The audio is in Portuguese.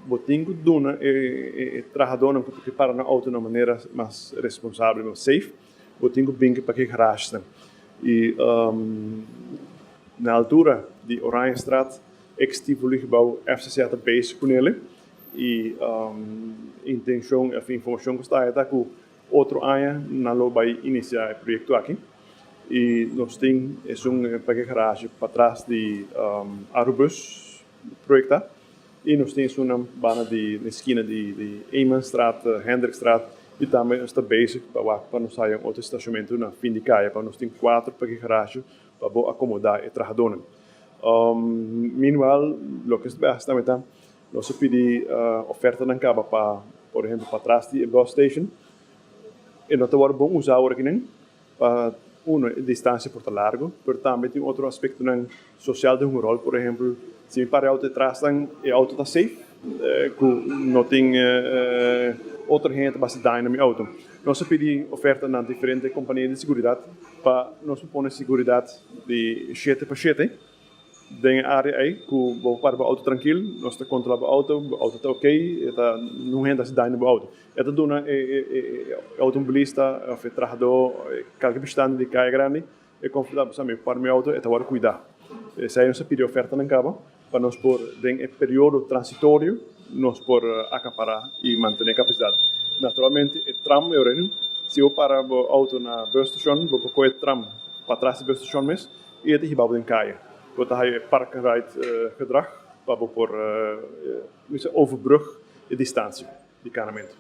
botinho duna e trajador que prepara na auto de uma maneira mais responsável, mais safe, botinho bem para que garagem. E na altura de Oranjestraat, estive o gebouw FCZ bezig com ele e intenção, a informação que está é que outro ano não vai iniciar o projeto aqui. E nós temos garagem para trás de Arubus projeto. E nós temos uma bana na esquina de Eemanstraat, Hendrikstraat, e também está bezig para nós sair outro estacionamento na fim de caia, para nós ter 4 garagens para acomodar e trajadores. Meanwhile, o que está também nós pedimos oferta na caba para, por exemplo, para trás de bus station. E não está bom usar o rekening para uma distância por largo, mas também tem outro aspecto social de rol, por exemplo, se para auto atrás e auto está safe, não tem outra gente para se dar na minha auto. Nós pedimos oferta na diferentes companhias de segurança para nós pôr segurança de 7 para 7. Tem área aí que vou para o auto tranquilo, nós controlamos o auto está ok, não renda se dar no auto. Esta dona automobilista, o trajador, qualquer bastante de caia grande, é confortável também para o meu auto, agora cuidar. Se aí nós pedimos oferta na caba, para nós pôr em período transitório, nós pôr acaparar e manter a capacidade. Naturalmente, o tram é o se eu parar o auto na busstation, vou pôr o tram para trás da busstation mesmo, e ele vai em caia. Wat hij parkenrijd gedrag, waar we voor overbrug de distantie, die kanemento.